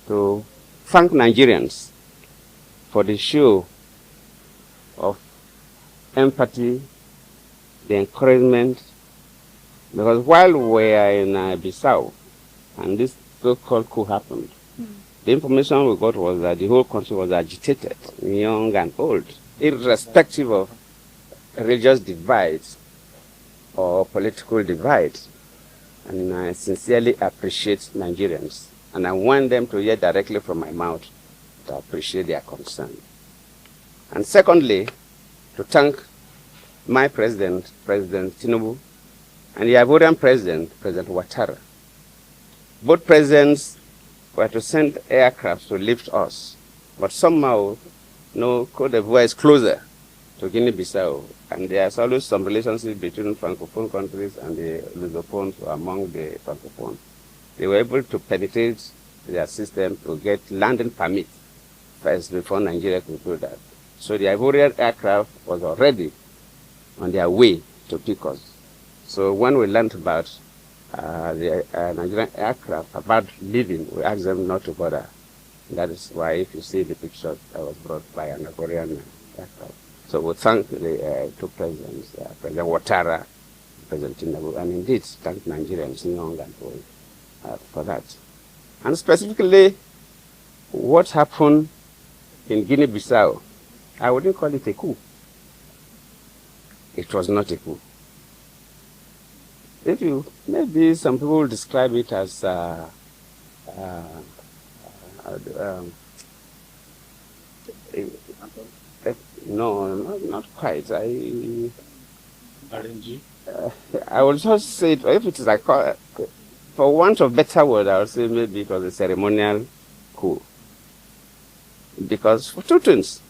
to thank Nigerians for the show of empathy, the encouragement, because while we were in Bissau and this so-called coup happened, the information we got was that the whole country was agitated, young and old, irrespective of religious divides or political divides. And I sincerely appreciate Nigerians, and I want them to hear directly from my mouth to appreciate their concern. And secondly, to thank my president, President Tinubu, and the Ivorian president, President Ouattara. Both presidents were to send aircraft to lift us, but somehow, Côte d'Ivoire is closer to Guinea-Bissau, and there's always some relationship between Francophone countries and the Lusophones among the Francophones. They were able to penetrate their system to get landing permit first before Nigeria could do that. So the Ivorian aircraft was already on their way to pick us. So when we learned about the Nigerian aircraft about leaving, we asked them not to bother. That is why, if you see the picture that was brought by an Ivorian aircraft. So we thank the two presidents, President Ouattara, President Tinubu, and indeed thank Nigerians young and old for that. And specifically, what happened in Guinea-Bissau, I wouldn't call it a coup. It was not a coup. Maybe some people describe it as no, not quite. I will just say it, if it is like, for want of better word, I would say maybe it was a ceremonial coup. Because for two things,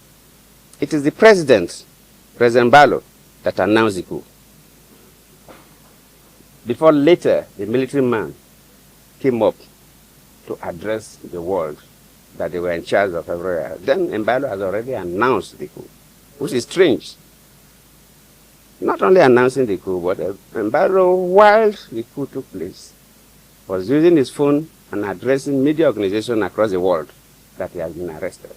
it is the president, President Balo, that announced the coup. Before later, the military man came up to address the world that they were in charge of everywhere. Then Mbalo has already announced the coup, which is strange. Not only announcing the coup, but Mbalo, while the coup took place, was using his phone and addressing media organizations across the world that he has been arrested.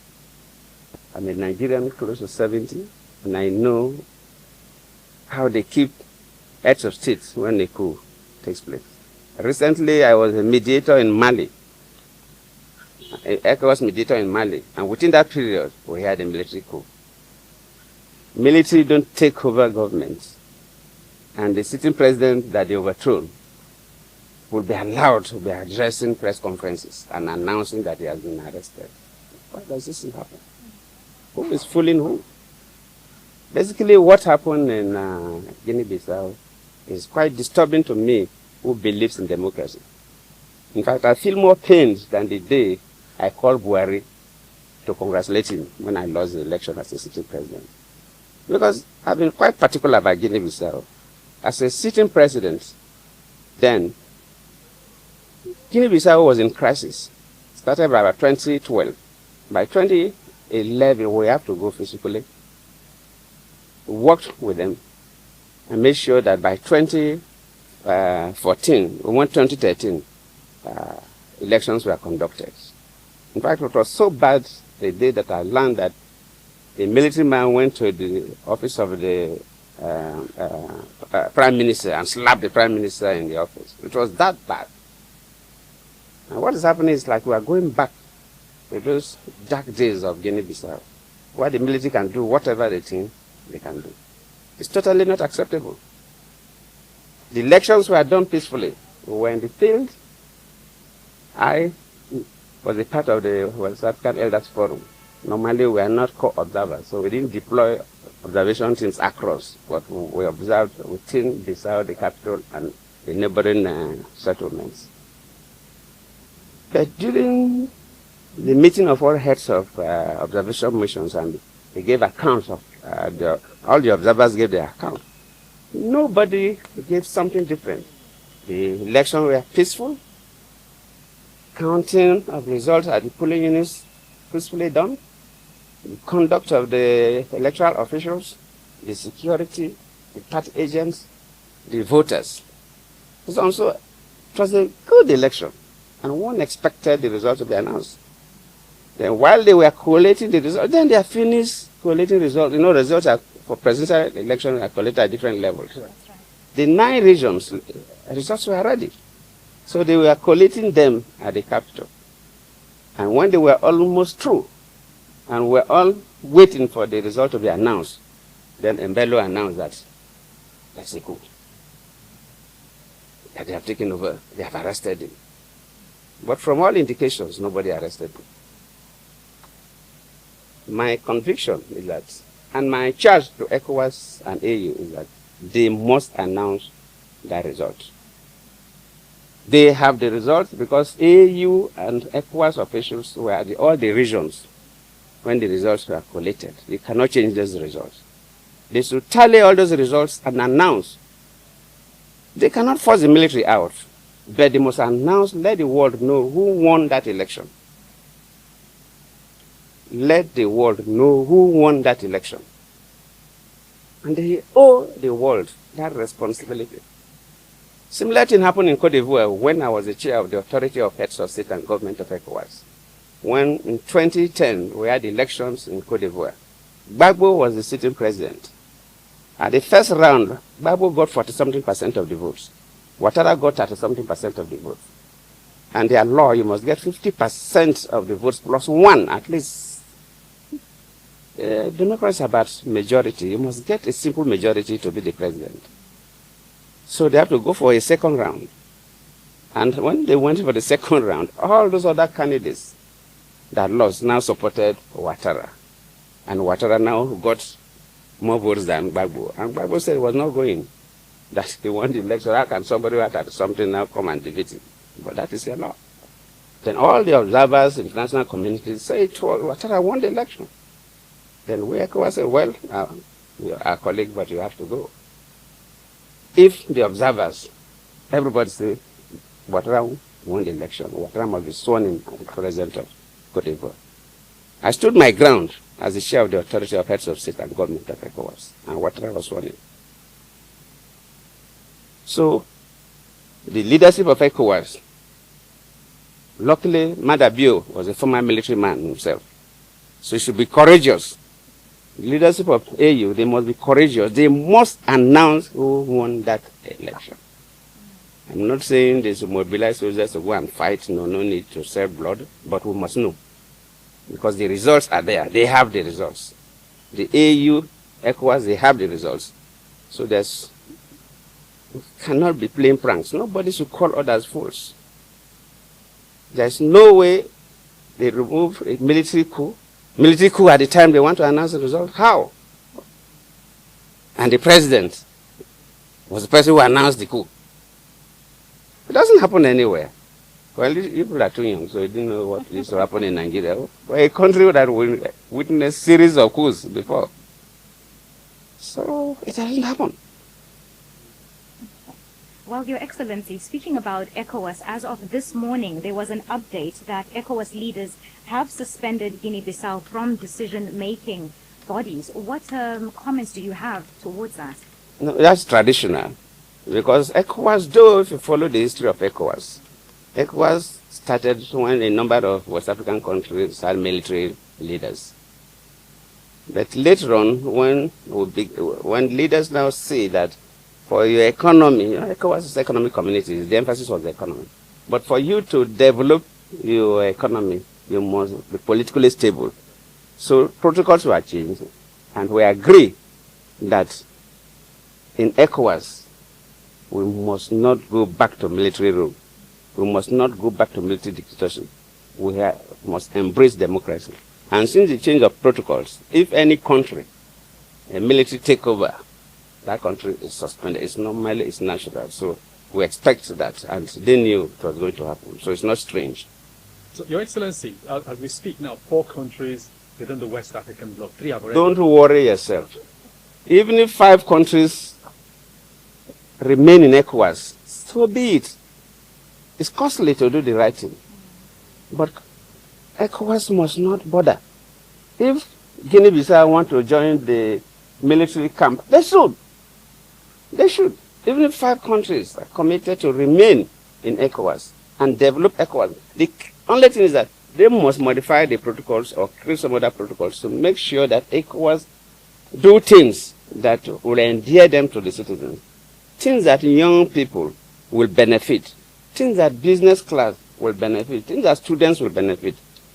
I'm a Nigerian close to 70, and I know how they keep heads of state when a coup takes place. Recently, I was a mediator in Mali, an ECOWAS mediator in Mali, and within that period, we had a military coup. Military don't take over governments, and the sitting president that they overthrown will be allowed to be addressing press conferences and announcing that he has been arrested. Why does this happen? Who is fooling who? Basically, what happened in Guinea-Bissau is quite disturbing to me, who believes in democracy. In fact, I feel more pained than the day I called Buhari to congratulate him when I lost the election as a sitting president. Because I've been quite particular about Guinea-Bissau. As a sitting president, then, Guinea-Bissau was in crisis. Started by 2012. By 2011, we have to go physically. We worked with them and made sure that by 2014, we went 2013, elections were conducted. In fact, it was so bad the day that I learned that the military man went to the office of the prime minister and slapped the prime minister in the office. It was that bad. And what is happening is like we are going back to those dark days of Guinea-Bissau, where the military can do whatever they think they can do. It's totally not acceptable. The elections were done peacefully. We were in the field. I was a part of the West African Elders Forum. Normally, we are not co-observers, so we didn't deploy observation teams across, but we observed within Bissau, the capital, and the neighboring settlements. But during the meeting of all heads of observation missions, and they gave accounts of all the observers gave their account. Nobody gave something different. The elections were peaceful. Counting of results at the polling units peacefully done. The conduct of the electoral officials, the security, the party agents, the voters. It was a good election, and one expected the result to be announced Then while they were collating the results, then they are finished collating results. You know, results are, for presidential election are collated at different levels. Right. The 9 regions, results were ready. So they were collating them at the capital. And when they were almost through, and were all waiting for the result to be announced, then Mbello announced that that's a coup. That they have taken over, they have arrested him. But from all indications, nobody arrested him. My conviction is that, and my charge to ECOWAS and AU is that they must announce that result. They have the results because AU and ECOWAS officials were at all the regions when the results were collated. They cannot change those results. They should tally all those results and announce. They cannot force the military out, but they must announce, let the world know who won that election. Let the world know who won that election. And they owe the world that responsibility. Similar thing happened in Cote d'Ivoire when I was the chair of the Authority of Heads of State and Government of ECOWAS. When in 2010 we had elections in Cote d'Ivoire, Gbagbo was the sitting president. At the first round, Gbagbo got 40-something% of the votes. Ouattara got 30-something% of the votes. And their law, you must get 50% of the votes plus 1 at least. Democrats are about majority. You must get a simple majority to be the president. So they have to go for a second round. And when they went for the second round, all those other candidates that lost now supported Ouattara. And Ouattara now got more votes than Gbagbo. And Gbagbo said he was not going. That he won the election. How can somebody who had something now come and defeat him? But that is a law. Then all the observers, international communities say Ouattara won the election. Then we ECOWAS said, well, you're our colleague, but you have to go. If the observers, everybody say, Ouattara won the election, Ouattara must be sworn in as the president of Cote d'Ivoire. I stood my ground as the chair of the Authority of Heads of State and Government of ECOWAS, and Ouattara was sworn in. So, the leadership of ECOWAS, luckily, Madabio was a former military man himself, so he should be courageous. The leadership of AU, they must be courageous. They must announce who won that election. I'm not saying they should mobilize soldiers to go and fight. No need to shed blood, but we must know. Because the results are there. They have the results. The AU, ECOWAS, they have the results. So we cannot be playing pranks. Nobody should call others fools. There's no way they remove a military coup. Military coup at the time they want to announce the result. How? And the president was the person who announced the coup. It doesn't happen anywhere. Well, you people are too young, so you didn't know what used to happen in Nigeria. We're a country that witnessed a series of coups before. So it doesn't happen. Well, Your Excellency, speaking about ECOWAS, as of this morning, there was an update that ECOWAS leaders have suspended Guinea-Bissau from decision-making bodies. What comments do you have towards that? No, that's traditional. Because ECOWAS, though, if you follow the history of ECOWAS, ECOWAS started when a number of West African countries had military leaders. But later on, when leaders now see that for your economy, ECOWAS is economic community, the emphasis was the economy. But for you to develop your economy, you must be politically stable. So protocols were changed, and we agree that in ECOWAS, we must not go back to military rule. We must not go back to military dictatorship. We must embrace democracy. And since the change of protocols, if any country, a military takeover, that country is suspended. It's normally, it's natural. So we expect that, and they knew it was going to happen. So it's not strange. So, Your Excellency, as we speak now, 4 countries within the West African bloc, 3 have already... Don't worry yourself. Even if 5 countries remain in ECOWAS, so be it. It's costly to do the right thing. But ECOWAS must not bother. If Guinea-Bissau want to join the military camp, they should. They should. Even if 5 countries are committed to remain in ECOWAS and develop ECOWAS, the only thing is that they must modify the protocols or create some other protocols to make sure that ECOWAS do things that will endear them to the citizens, things that young people will benefit, things that business class will benefit, things that students will benefit.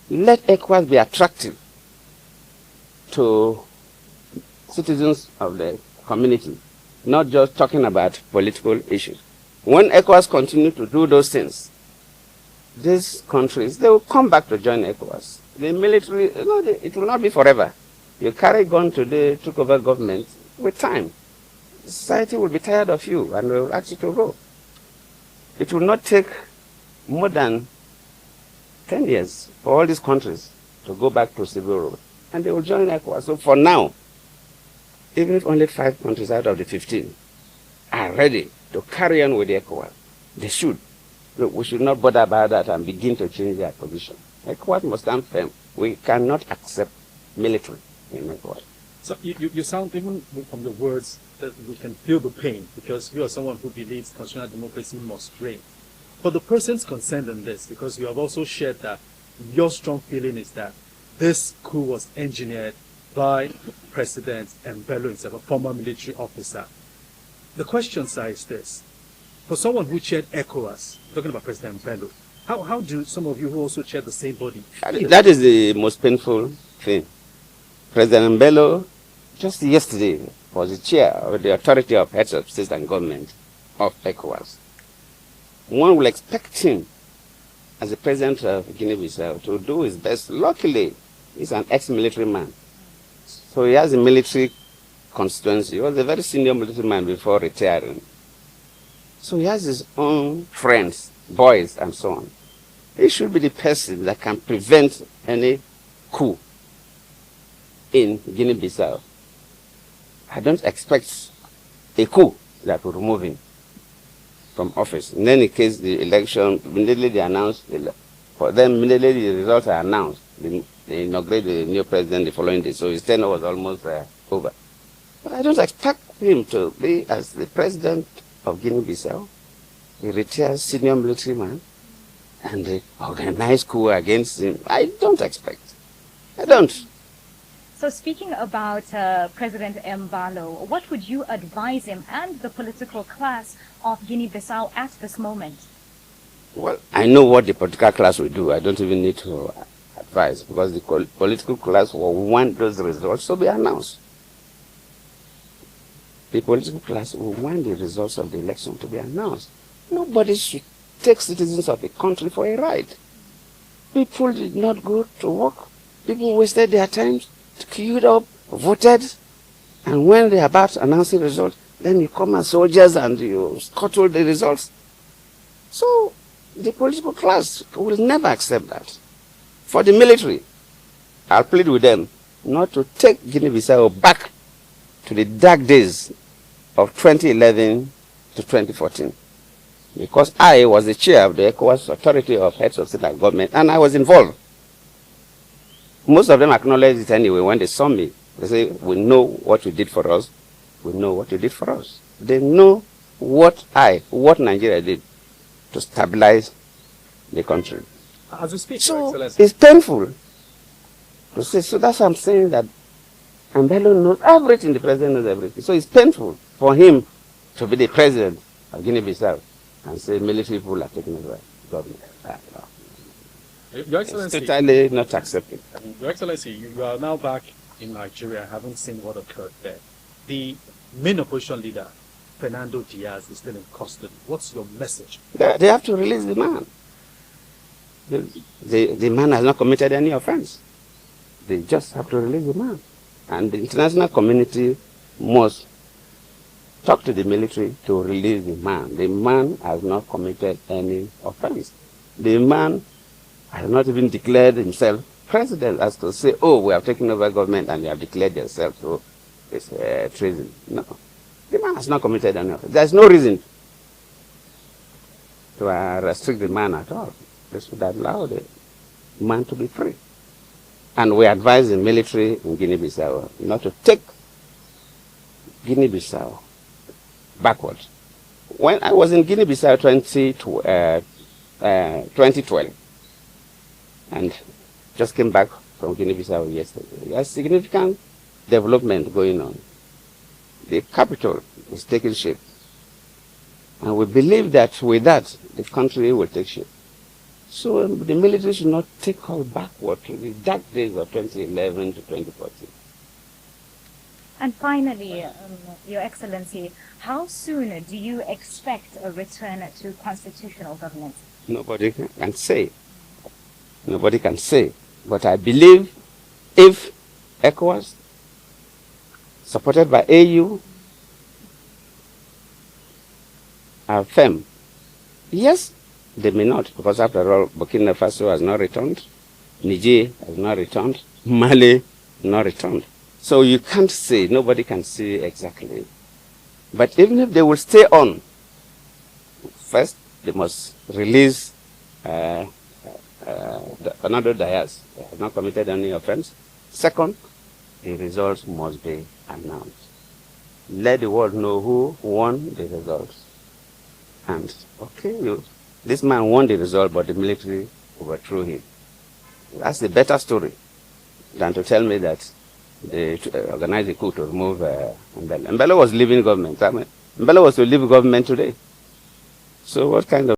Let ECOWAS be attractive to citizens of the community, not just talking about political issues. When ECOWAS continue to do those things, these countries, they will come back to join ECOWAS. The military, it will not be forever. You carry gun today, took over government, with time, society will be tired of you and will ask you to go. It will not take more than 10 years for all these countries to go back to civil rule, and they will join ECOWAS. So for now, even if only 5 countries out of the 15 are ready to carry on with the ECOWAS, they should. We should not bother about that and begin to change their position. ECOWAS must stand firm. We cannot accept military in ECOWAS. So you sound, even from the words, that we can feel the pain, because you are someone who believes constitutional democracy must reign. For the persons concerned in this, because you have also shared that your strong feeling is that this coup was engineered by President Mbello himself, a former military officer. The question, sir, is this. For someone who chaired ECOWAS, talking about President Mbello, how do some of you who also chair the same body feel? That is the most painful thing. President Mbello, just yesterday, was the chair of the authority of heads of state and government of ECOWAS. One will expect him, as the president of Guinea-Bissau, to do his best. Luckily, he's an ex-military man. So he has a military constituency. He was a very senior military man before retiring. So he has his own friends, boys, and so on. He should be the person that can prevent any coup in Guinea-Bissau. I don't expect a coup that will remove him from office. In any case, the election, immediately they announced, for them, immediately the results are announced. They inaugurate the new president the following day, so his tenure was almost over. But I don't expect him to be as the president of Guinea-Bissau, a retired senior military man, and they organize coup against him. I don't expect. I don't. So speaking about President Mbalo, what would you advise him and the political class of Guinea-Bissau at this moment? Well, I know what the political class will do. I don't even need to advise, because the political class will want those results to be announced. The political class will want the results of the election to be announced. Nobody should take citizens of a country for a ride. People did not go to work. People wasted their time, queued up, voted, and when they are about to announce the results, then you come as soldiers and you scuttle the results. So the political class will never accept that. For the military, I'll plead with them not to take Guinea-Bissau back to the dark days of 2011 to 2014. Because I was the chair of the ECOWAS Authority of Heads of State and Government, and I was involved. Most of them acknowledged it anyway when they saw me. They say, we know what you did for us. We know what you did for us. They know what Nigeria did to stabilize the country. As we speak, so Your Excellency. it's painful to say. So that's why I'm saying that Mbello knows everything, the president knows everything. So it's painful for him to be the president of Guinea-Bissau and say military people are taking over government. Your Excellency, it's totally not accepted. Your Excellency, you are now back in Nigeria, having seen what occurred there. The main opposition leader, Fernando Diaz, is still in custody. What's your message? They have to release the man. The man has not committed any offense. They just have to release the man. And the international community must talk to the military to release the man. The man has not committed any offense. The man has not even declared himself president as to say, oh, we have taken over government and you have declared yourself, so it's treason. No. The man has not committed any offense. There's no reason to restrict the man at all. This would allow the man to be free. And we advise the military in Guinea-Bissau not to take Guinea-Bissau backwards. When I was in Guinea-Bissau 2012, and just came back from Guinea-Bissau yesterday. There's significant development going on. The capital is taking shape. And we believe that with that, the country will take shape. So the military should not take us backward to the dark days of 2011 to 2014. And finally, Your Excellency, how soon do you expect a return to constitutional government? Nobody can say. Nobody can say. But I believe if ECOWAS, supported by AU, are firm, yes, they may not, because after all, Burkina Faso has not returned, Niger has not returned, Mali has not returned. So you can't say, nobody can say exactly. But even if they will stay on, first, they must release another Diaz. They have not committed any offense. Second, the results must be announced. Let the world know who won the results. And, okay, this man won the result, but the military overthrew him. That's the better story than to tell me that they organized a coup to remove Mbele. Mbele was leaving government. I mean, Mbele was to leave government today. So what kind of